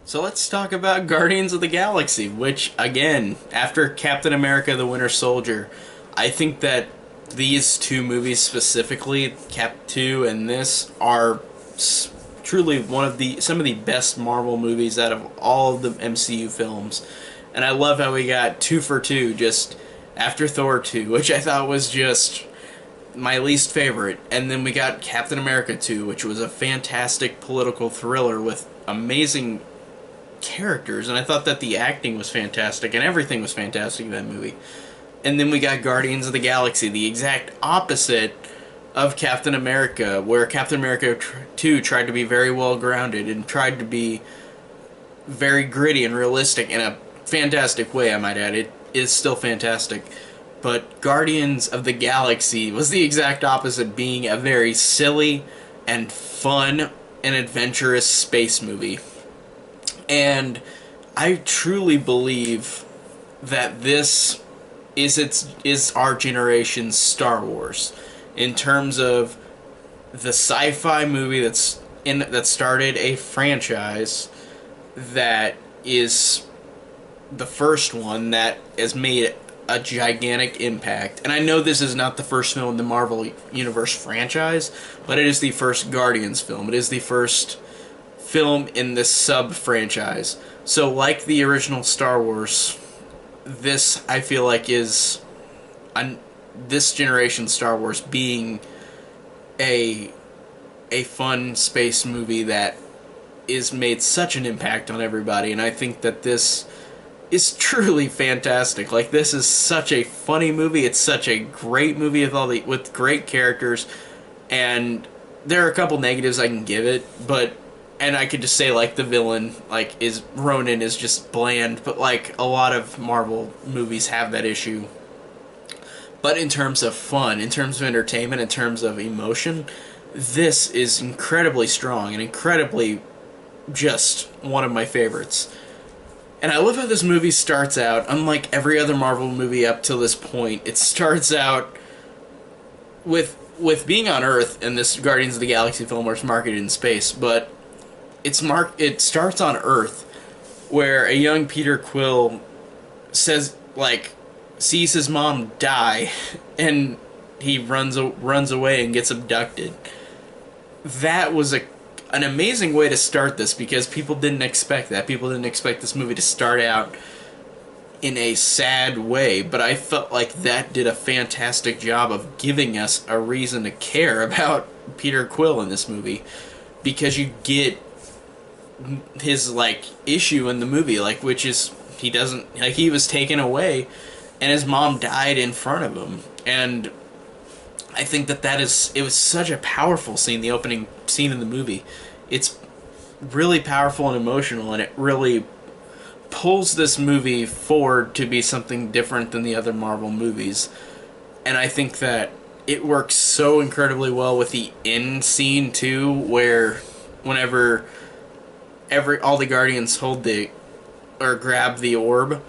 So let's talk about Guardians of the Galaxy, which, again, after Captain America the Winter Soldier, I think that these two movies specifically, Cap 2 and this, are truly some of the best Marvel movies out of all of the MCU films. And I love how we got two for two just after Thor 2, which I thought was just my least favorite. And then we got Captain America 2, which was a fantastic political thriller with amazing characters, and I thought that the acting was fantastic and everything was fantastic in that movie. And then we got Guardians of the Galaxy, the exact opposite of Captain America, where Captain America 2 tried to be very well grounded and tried to be very gritty and realistic in a fantastic way, I might add. It is still fantastic. But Guardians of the Galaxy was the exact opposite, being a very silly and fun and adventurous space movie. And I truly believe that this is our generation's Star Wars in terms of the sci-fi movie that started a franchise that is the first one that has made a gigantic impact. And I know this is not the first film in the Marvel Universe franchise, but it is the first Guardians film. It is the first film in this sub-franchise. So like the original Star Wars, this I feel like is this generation Star Wars being a fun space movie that is made such an impact on everybody, and I think that this is truly fantastic. Like, this is such a funny movie. It's such a great movie with great characters, and there are a couple negatives I can give it, and I could just say, like, the villain, like, Ronan is just bland, but, like, a lot of Marvel movies have that issue. But in terms of fun, in terms of entertainment, in terms of emotion, this is incredibly strong and incredibly just one of my favorites. And I love how this movie starts out, unlike every other Marvel movie up till this point. It starts out with being on Earth in this Guardians of the Galaxy film where it's marketed in space, but it starts on Earth, where a young Peter Quill sees his mom die, and he runs away and gets abducted. That was an amazing way to start this, because people didn't expect that. People didn't expect this movie to start out in a sad way, but I felt like that did a fantastic job of giving us a reason to care about Peter Quill in this movie, because you get his issue in the movie, which is he was taken away and his mom died in front of him. And I think it was such a powerful scene, the opening scene in the movie. It's really powerful and emotional, and it really pulls this movie forward to be something different than the other Marvel movies. And I think that it works so incredibly well with the end scene too, where whenever all the Guardians grab the orb,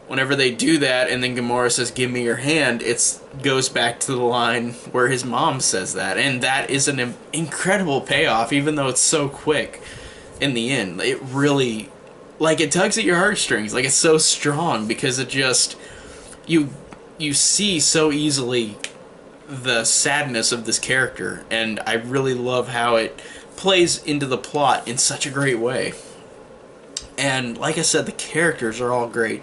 whenever they do that, and then Gamora says, "Give me your hand," it goes back to the line where his mom says that, and that is an incredible payoff, even though it's so quick in the end. It really, it tugs at your heartstrings. It's so strong, because it just, you see so easily the sadness of this character, and I really love how it plays into the plot in such a great way. And like I said, the characters are all great.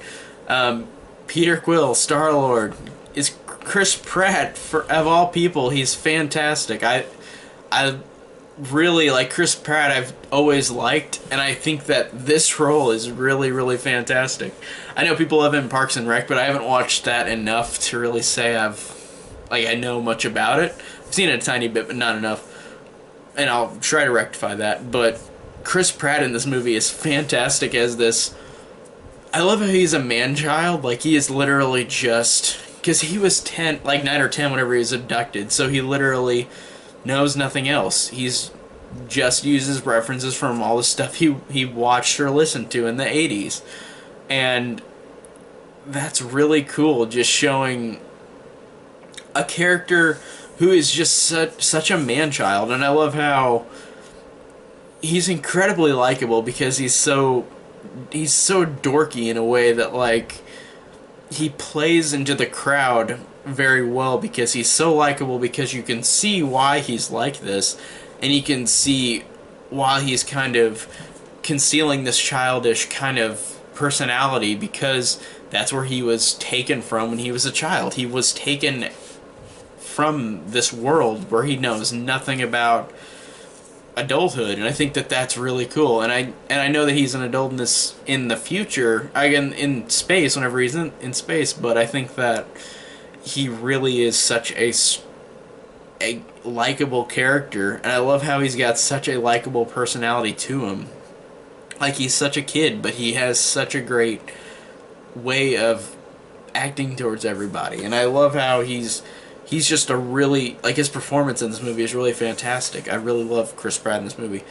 Peter Quill, Star-Lord, is Chris Pratt, of all people. He's fantastic. I really like Chris Pratt. I've always liked, and I think that this role is really, really fantastic. I know people love him in Parks and Rec, but I haven't watched that enough to really say I know much about it. I've seen it a tiny bit, but not enough, and I'll try to rectify that. But Chris Pratt in this movie is fantastic as this. I love how he's a man-child. He is literally just, because he was 9 or 10 whenever he was abducted, so he literally knows nothing else. He's just uses references from all the stuff he watched or listened to in the 80s. And that's really cool, just showing a character who is just such a man-child. And I love how he's incredibly likable because he's so dorky in a way that like he plays into the crowd very well because he's so likable because you can see why he's like this, and you can see why he's kind of concealing this childish kind of personality because that's where he was taken from when he was a child. He was taken from this world where he knows nothing about adulthood, and I think that that's really cool. And I know that he's an adult in the future, again in space whenever he's in space. But I think that he really is such a likable character, and I love how he's got such a likable personality to him. Like he's such a kid, but he has such a great way of acting towards everybody, and I love how he's just a really, like, his performance in this movie is really fantastic. I really love Chris Pratt in this movie.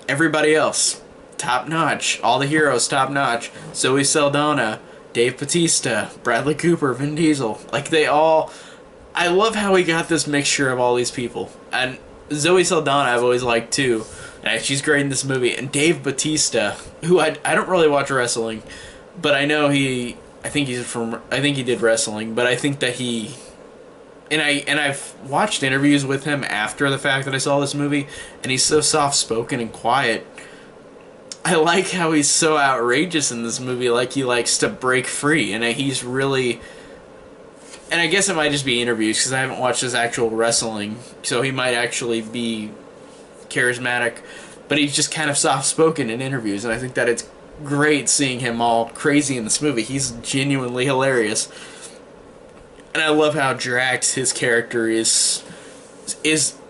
Everybody else, top notch. All the heroes, top notch. Zoe Saldana, Dave Bautista, Bradley Cooper, Vin Diesel. Like, they all... I love how he got this mixture of all these people. And Zoe Saldana I've always liked too. And she's great in this movie. And Dave Bautista, who I don't really watch wrestling, but I know I think he did wrestling, but I think that he... And I've watched interviews with him after the fact that I saw this movie, and he's so soft-spoken and quiet. I like how he's so outrageous in this movie, like he likes to break free, and he's really... And I guess it might just be interviews, because I haven't watched his actual wrestling, so he might actually be charismatic, but he's just kind of soft-spoken in interviews, and I think that it's great seeing him all crazy in this movie. He's genuinely hilarious. And I love how Drax, his character, is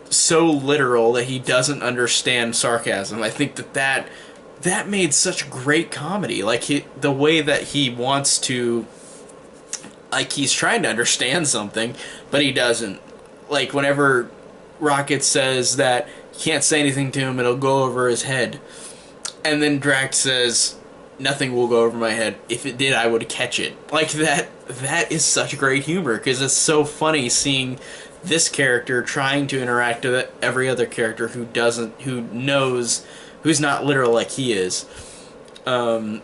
so literal that he doesn't understand sarcasm. I think that made such great comedy. Like, the way that he wants to... Like, he's trying to understand something, but he doesn't. Like, whenever Rocket says that you can't say anything to him, it'll go over his head. And then Drax says... Nothing will go over my head. If it did, I would catch it. Like, that is such great humor, because it's so funny seeing this character trying to interact with every other character who's not literal like he is. I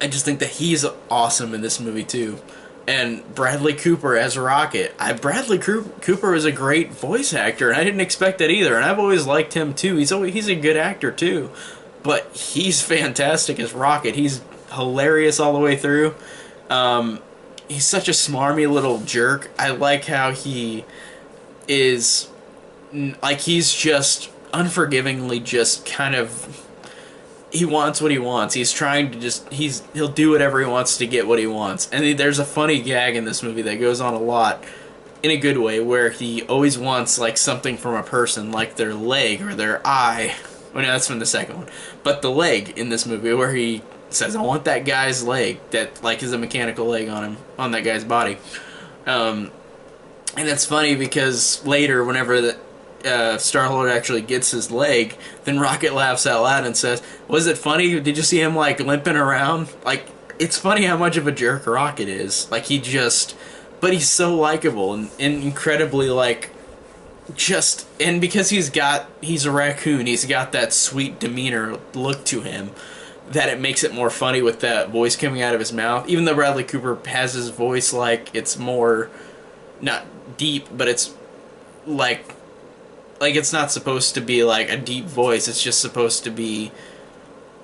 just think that he's awesome in this movie, too. And Bradley Cooper as Rocket. Bradley Cooper is a great voice actor, and I didn't expect that either, and I've always liked him, too. He's a good actor, too. But he's fantastic as Rocket. He's hilarious all the way through. He's such a smarmy little jerk. I like how he is... Like, he's just unforgivingly just kind of... He wants what he wants. He's trying to just... He'll do whatever he wants to get what he wants. And there's a funny gag in this movie that goes on a lot, in a good way, where he always wants, like, something from a person, like their leg or their eye... Oh, no, that's from the second one. But the leg in this movie where he says, I want that guy's leg that, like, is a mechanical leg on him, on that guy's body. And it's funny because later, whenever the Star-Lord actually gets his leg, then Rocket laughs out loud and says, was it funny? Did you see him, like, limping around? Like, it's funny how much of a jerk Rocket is. Like, he just... But he's so likable and incredibly, like... And because he's a raccoon, he's got that sweet demeanor look to him, that it makes it more funny with that voice coming out of his mouth. Even though Bradley Cooper has his voice like it's more, not deep, but it's like it's not supposed to be like a deep voice, it's just supposed to be,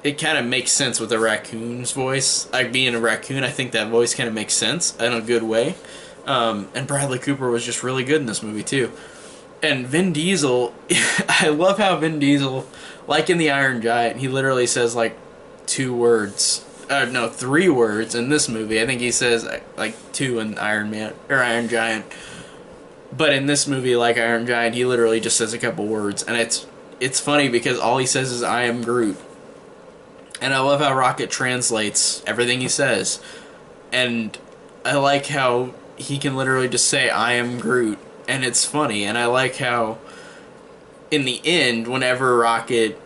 it kind of makes sense with a raccoon's voice. Like, being a raccoon, I think that voice kind of makes sense in a good way. And Bradley Cooper was just really good in this movie too. And Vin Diesel, I love how Vin Diesel, like in The Iron Giant, he literally says like 3 words in this movie. I think he says like 2 in Iron Man or Iron Giant. But in this movie, like Iron Giant, he literally just says a couple words, and it's funny because all he says is I am Groot. And I love how Rocket translates everything he says. And I like how he can literally just say I am Groot. And it's funny, and I like how, in the end, whenever Rocket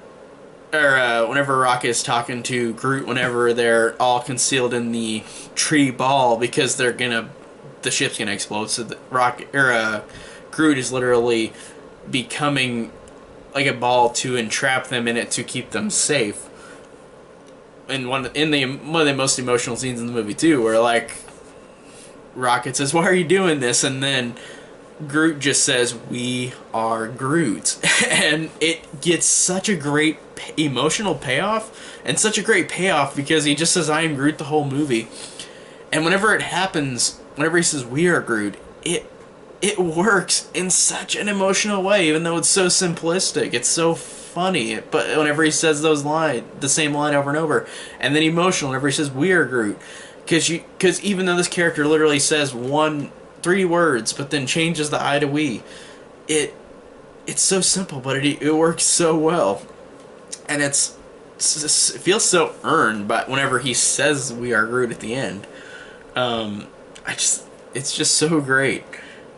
is talking to Groot, whenever they're all concealed in the tree ball, because the ship's gonna explode, so Groot is literally becoming a ball to entrap them in it to keep them safe. And one of the most emotional scenes in the movie too, where like Rocket says, "Why are you doing this?" and then Groot just says, "We are Groot," and it gets such a great emotional payoff, and such a great payoff because he just says, "I am Groot" the whole movie. And whenever it happens, whenever he says, "We are Groot," it works in such an emotional way, even though it's so simplistic. It's so funny, but whenever he says the same line over and over, and then emotional whenever he says, "We are Groot," because even though this character literally says three words, but then changes the I to we, it's so simple, but it works so well, and it feels so earned. But whenever he says, "We are Groot" at the end, it's just so great.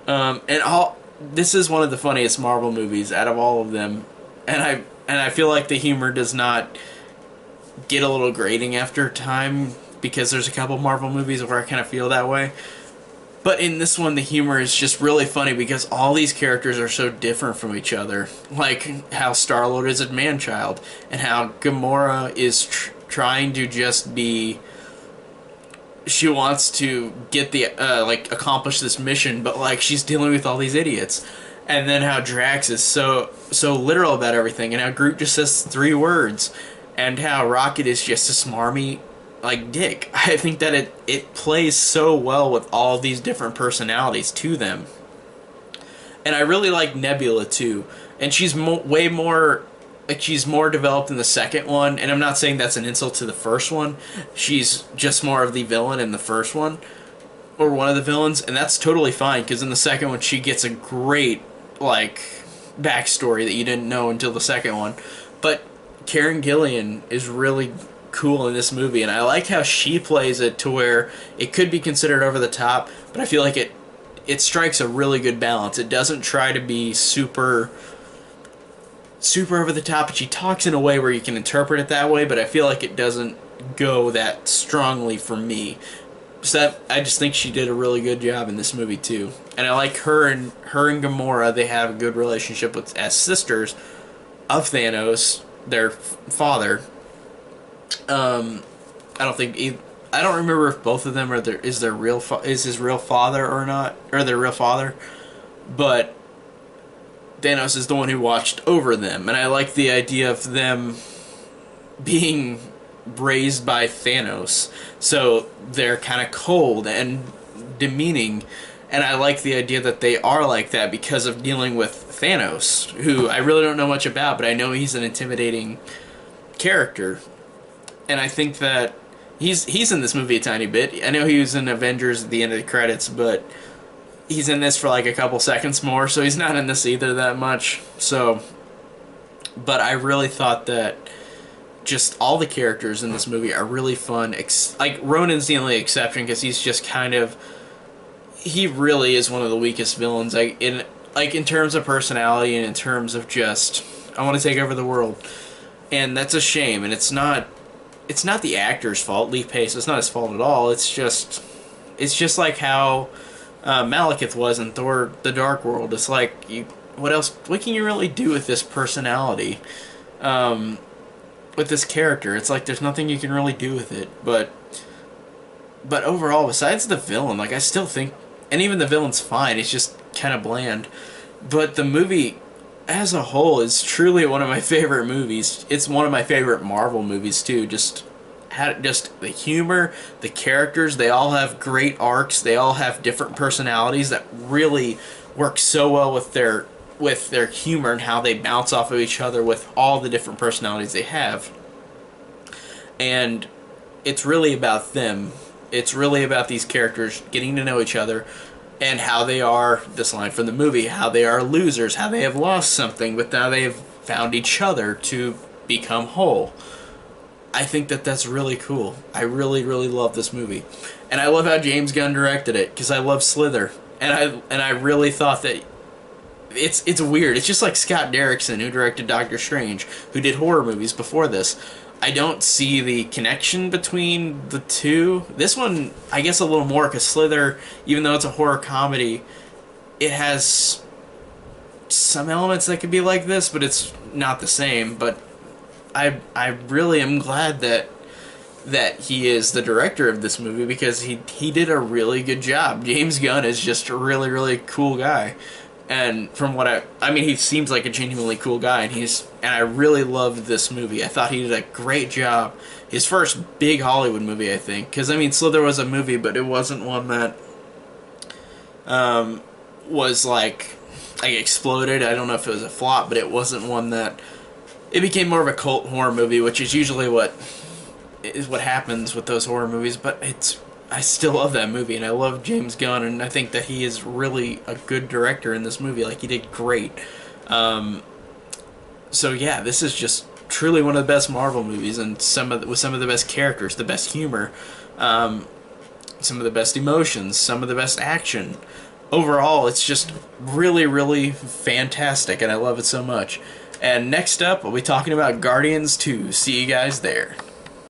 This is one of the funniest Marvel movies out of all of them, and I feel like the humor does not get a little grating after time, because there's a couple Marvel movies where I kind of feel that way. But in this one, the humor is just really funny because all these characters are so different from each other. Like how Star-Lord is a man-child, and how Gamora is trying to just be... She wants to get accomplish this mission, but like she's dealing with all these idiots. And then how Drax is so literal about everything, and how Groot just says three words, and how Rocket is just a smarmy like dick. I think that it plays so well with all these different personalities to them. And I really like Nebula too, and she's way more... Like, she's more developed in the second one, and I'm not saying that's an insult to the first one. She's just more of the villain in the first one, or one of the villains, and that's totally fine, because in the second one she gets a great, like, backstory that you didn't know until the second one. But Karen Gillan is really cool in this movie, and I like how she plays it to where it could be considered over the top, but I feel like it strikes a really good balance. It doesn't try to be super over the top, and she talks in a way where you can interpret it that way, but I feel like it doesn't go that strongly for me. So I just think she did a really good job in this movie too. And I like her and Gamora, they have a good relationship as sisters of Thanos, their father. I don't remember if both of them is his real father or not, or their real father, but Thanos is the one who watched over them, and I like the idea of them being raised by Thanos, so they're kind of cold and demeaning, and I like the idea that they are like that because of dealing with Thanos, who I really don't know much about, but I know he's an intimidating character, and I think that he's in this movie a tiny bit. I know he was in Avengers at the end of the credits, but he's in this for like a couple seconds more, so he's not in this either that much. So, but I really thought that just all the characters in this movie are really fun. Like, Ronan's the only exception, because he's just kind of... He really is one of the weakest villains. In terms of personality and in terms of just... I want to take over the world. And that's a shame, and it's not the actor's fault, Lee Pace. It's not his fault at all. It's just like how... Malekith was in Thor: The Dark World. It's like, what can you really do with this personality? With this character? It's like there's nothing you can really do with it. But overall, besides the villain, like, I still think, and even the villain's fine, it's just kind of bland. But the movie as a whole is truly one of my favorite movies. It's one of my favorite Marvel movies too. Just the humor, the characters, they all have great arcs, they all have different personalities that really work so well with their humor and how they bounce off of each other with all the different personalities they have. And it's really about them. It's really about these characters getting to know each other and how they are, this line from the movie, how they are losers, how they have lost something, but now they have found each other to become whole. I think that that's really cool. I really, really love this movie. And I love how James Gunn directed it, because I love Slither. And I really thought that it's weird. It's just like Scott Derrickson, who directed Doctor Strange, who did horror movies before this. I don't see the connection between the two. This one, I guess a little more, because Slither, even though it's a horror comedy, it has some elements that could be like this, but it's not the same. But I really am glad that he is the director of this movie, because he did a really good job. James Gunn is just a really, really cool guy. And from what I mean, he seems like a genuinely cool guy, and I really loved this movie. I thought he did a great job. His first big Hollywood movie, I think. Because, I mean, Slither was a movie, but it wasn't one that was like exploded. I don't know if it was a flop, but it wasn't one that... It became more of a cult horror movie, which is usually what happens with those horror movies. But I still love that movie, and I love James Gunn, and I think that he is really a good director in this movie. Like, he did great. So yeah, this is just truly one of the best Marvel movies, and with some of the best characters, the best humor, some of the best emotions, some of the best action. Overall, it's just really, really fantastic, and I love it so much. And next up, we'll be talking about Guardians 2. See you guys there.